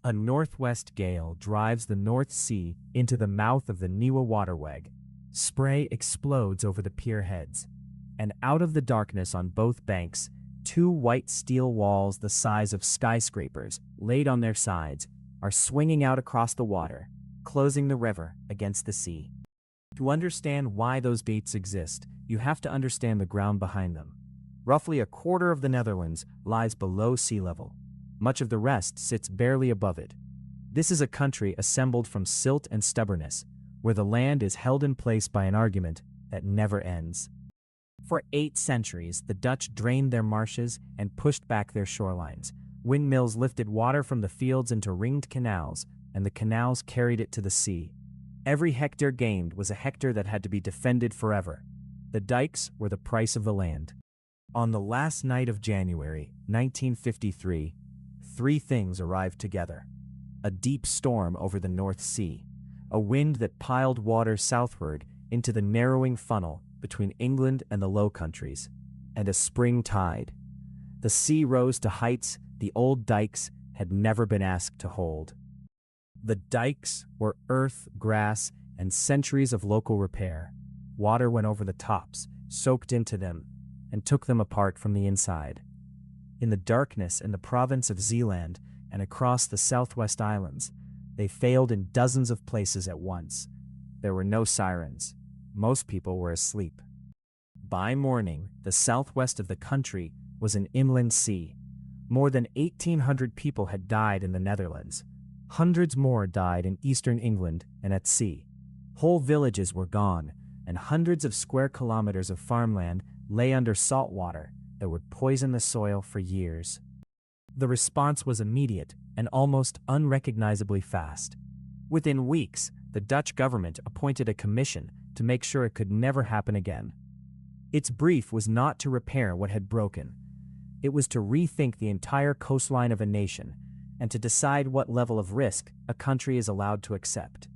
A northwest gale drives the North Sea into the mouth of the Nieuwe Waterweg. Spray explodes over the pier heads, and out of the darkness on both banks, two white steel walls the size of skyscrapers, laid on their sides, are swinging out across the water, closing the river against the sea. To understand why those gates exist, you have to understand the ground behind them. Roughly a quarter of the Netherlands lies below sea level. Much of the rest sits barely above it. This is a country assembled from silt and stubbornness, where the land is held in place by an argument that never ends. For 8 centuries, the Dutch drained their marshes and pushed back their shorelines. Windmills lifted water from the fields into ringed canals, and the canals carried it to the sea. Every hectare gained was a hectare that had to be defended forever. The dikes were the price of the land. On the last night of January, 1953, 3 things arrived together. A deep storm over the North Sea, a wind that piled water southward into the narrowing funnel between England and the Low Countries, and a spring tide. The sea rose to heights the old dikes had never been asked to hold. The dikes were earth, grass, and centuries of local repair. Water went over the tops, soaked into them, and took them apart from the inside. In the darkness in the province of Zeeland and across the Southwest Islands, they failed in dozens of places at once. There were no sirens. Most people were asleep. By morning, the southwest of the country was an inland sea. More than 1,800 people had died in the Netherlands. Hundreds more died in eastern England and at sea. Whole villages were gone, and hundreds of square kilometers of farmland lay under salt water that would poison the soil for years. The response was immediate and almost unrecognizably fast. Within weeks, the Dutch government appointed a commission to make sure it could never happen again. Its brief was not to repair what had broken. It was to rethink the entire coastline of a nation and to decide what level of risk a country is allowed to accept.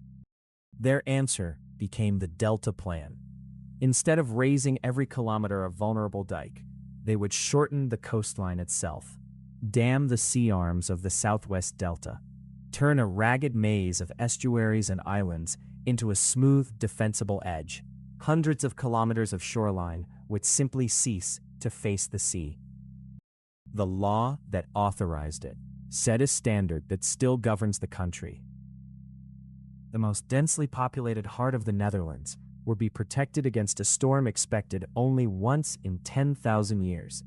Their answer became the Delta Plan. Instead of raising every kilometer of vulnerable dike, they would shorten the coastline itself, dam the sea arms of the southwest delta, turn a ragged maze of estuaries and islands into a smooth, defensible edge. Hundreds of kilometers of shoreline would simply cease to face the sea. The law that authorized it set a standard that still governs the country. The most densely populated heart of the Netherlands would be protected against a storm expected only once in 10,000 years.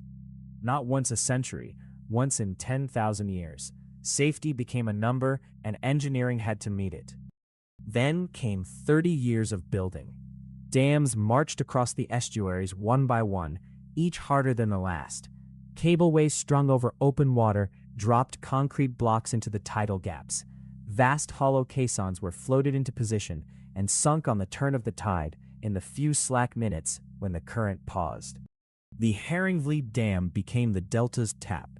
Not once a century, once in 10,000 years. Safety became a number, and engineering had to meet it. Then came 30 years of building. Dams marched across the estuaries one by one, each harder than the last. Cableways strung over open water dropped concrete blocks into the tidal gaps. Vast hollow caissons were floated into position and sunk on the turn of the tide in the few slack minutes when the current paused. The Haringvliet Dam became the delta's tap.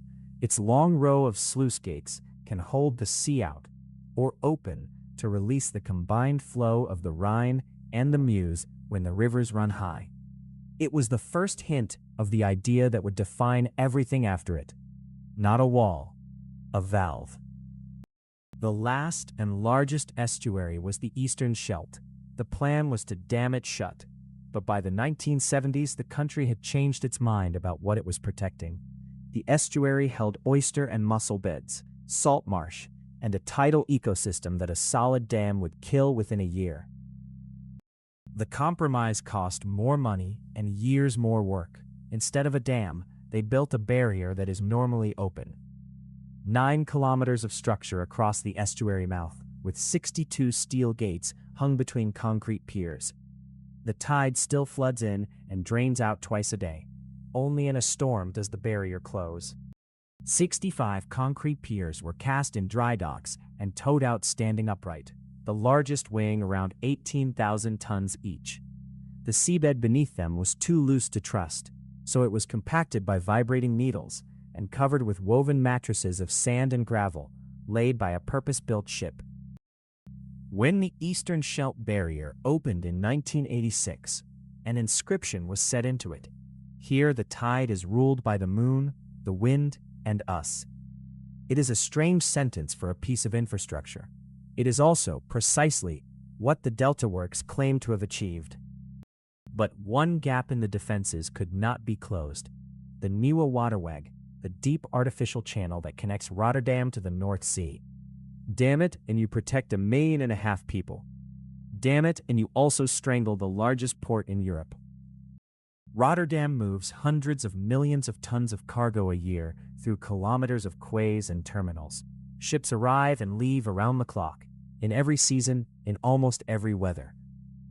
Its long row of sluice gates can hold the sea out, or open to release the combined flow of the Rhine and the Meuse when the rivers run high. It was the first hint of the idea that would define everything after it. Not a wall, a valve. The last and largest estuary was the Eastern Scheldt. The plan was to dam it shut, but by the 1970s the country had changed its mind about what it was protecting. The estuary held oyster and mussel beds, salt marsh, and a tidal ecosystem that a solid dam would kill within a year. The compromise cost more money and years more work. Instead of a dam, they built a barrier that is normally open. 9 kilometers of structure across the estuary mouth, with 62 steel gates hung between concrete piers. The tide still floods in and drains out twice a day. Only in a storm does the barrier close. 65 concrete piers were cast in dry docks and towed out standing upright, the largest weighing around 18,000 tons each. The seabed beneath them was too loose to trust, so it was compacted by vibrating needles and covered with woven mattresses of sand and gravel, laid by a purpose-built ship. When the Eastern Scheldt barrier opened in 1986, an inscription was set into it. Here the tide is ruled by the moon, the wind, and us. It is a strange sentence for a piece of infrastructure. It is also precisely what the Delta Works claim to have achieved. But one gap in the defenses could not be closed. The Nieuwe Waterweg, the deep artificial channel that connects Rotterdam to the North Sea. Damn it, and you protect 1.5 million people. Damn it, and you also strangle the largest port in Europe. Rotterdam moves hundreds of millions of tons of cargo a year through kilometers of quays and terminals. Ships arrive and leave around the clock, in every season, in almost every weather.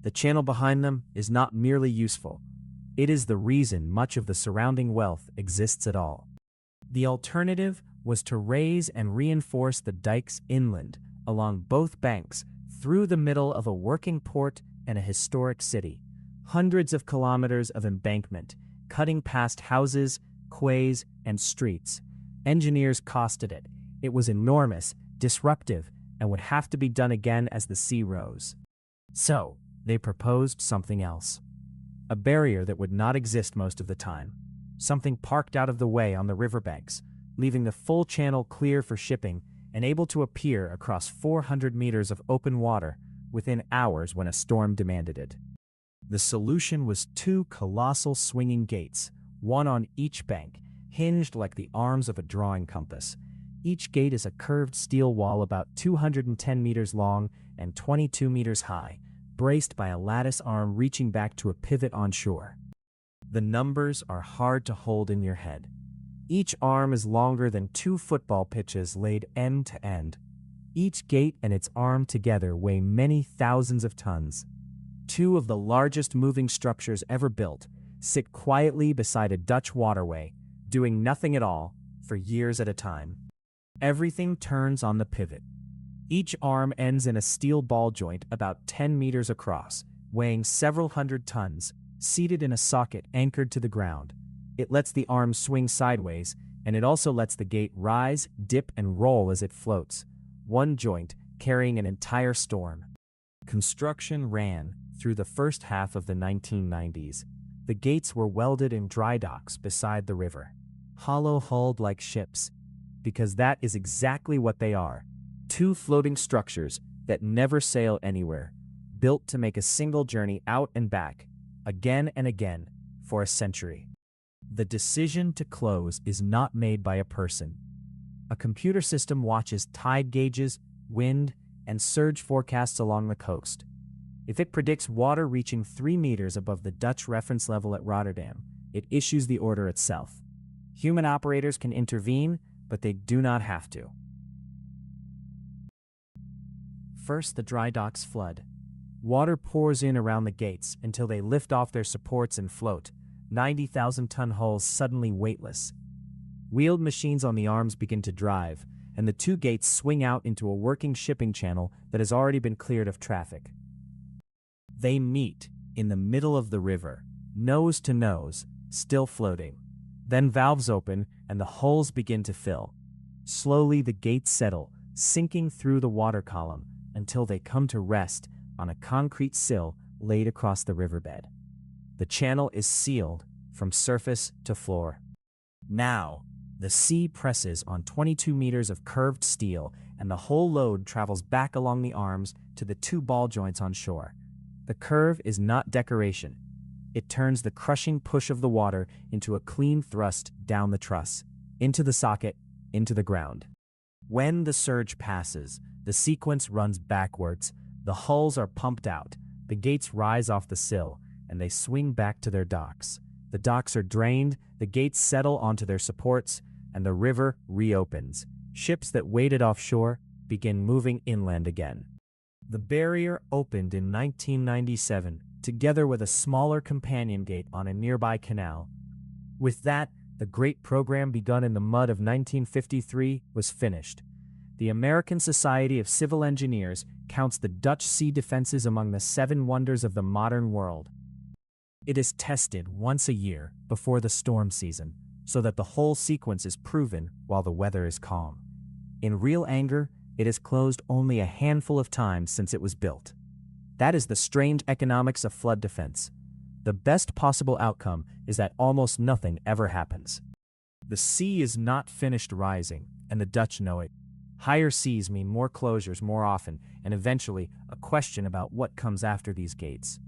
The channel behind them is not merely useful. It is the reason much of the surrounding wealth exists at all. The alternative was to raise and reinforce the dikes inland, along both banks, through the middle of a working port and a historic city. Hundreds of kilometers of embankment, cutting past houses, quays, and streets. Engineers costed it. It was enormous, disruptive, and would have to be done again as the sea rose. So, they proposed something else. A barrier that would not exist most of the time. Something parked out of the way on the riverbanks, leaving the full channel clear for shipping and able to appear across 400 meters of open water within hours when a storm demanded it. The solution was 2 colossal swinging gates, one on each bank, hinged like the arms of a drawing compass. Each gate is a curved steel wall about 210 meters long and 22 meters high, braced by a lattice arm reaching back to a pivot on shore. The numbers are hard to hold in your head. Each arm is longer than 2 football pitches laid end to end. Each gate and its arm together weigh many thousands of tons. 2 of the largest moving structures ever built sit quietly beside a Dutch waterway, doing nothing at all for years at a time. Everything turns on the pivot. Each arm ends in a steel ball joint about 10 meters across, weighing several hundred tons, seated in a socket anchored to the ground. It lets the arm swing sideways, and it also lets the gate rise, dip, and roll as it floats, one joint carrying an entire storm. Construction ran through the first half of the 1990s. The gates were welded in dry docks beside the river, hollow-hulled like ships, because that is exactly what they are. 2 floating structures that never sail anywhere, built to make a single journey out and back, again and again, for a century. The decision to close is not made by a person. A computer system watches tide gauges, wind, and surge forecasts along the coast. If it predicts water reaching 3 meters above the Dutch reference level at Rotterdam, it issues the order itself. Human operators can intervene, but they do not have to. First, the dry docks flood. Water pours in around the gates until they lift off their supports and float, 90,000-ton hulls suddenly weightless. Wheeled machines on the arms begin to drive, and the 2 gates swing out into a working shipping channel that has already been cleared of traffic. They meet in the middle of the river, nose to nose, still floating. Then valves open and the hulls begin to fill. Slowly the gates settle, sinking through the water column until they come to rest on a concrete sill laid across the riverbed. The channel is sealed from surface to floor. Now, the sea presses on 22 meters of curved steel, and the whole load travels back along the arms to the 2 ball joints on shore. The curve is not decoration. It turns the crushing push of the water into a clean thrust down the truss, into the socket, into the ground. When the surge passes, the sequence runs backwards, the hulls are pumped out, the gates rise off the sill, and they swing back to their docks. The docks are drained, the gates settle onto their supports, and the river reopens. Ships that waited offshore begin moving inland again. The barrier opened in 1997, together with a smaller companion gate on a nearby canal. With that, the great program begun in the mud of 1953 was finished. The American Society of Civil Engineers counts the Dutch sea defenses among the 7 wonders of the modern world. It is tested once a year before the storm season, so that the whole sequence is proven while the weather is calm. In real anger, it has closed only a handful of times since it was built. That is the strange economics of flood defense. The best possible outcome is that almost nothing ever happens. The sea is not finished rising. and the Dutch know it. Higher seas mean more closures more often, and eventually a question about what comes after these gates.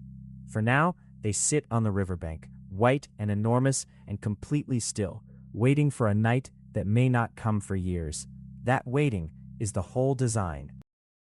For now, they sit on the riverbank, white and enormous and completely still, waiting for a night that may not come for years. That waiting is the whole design.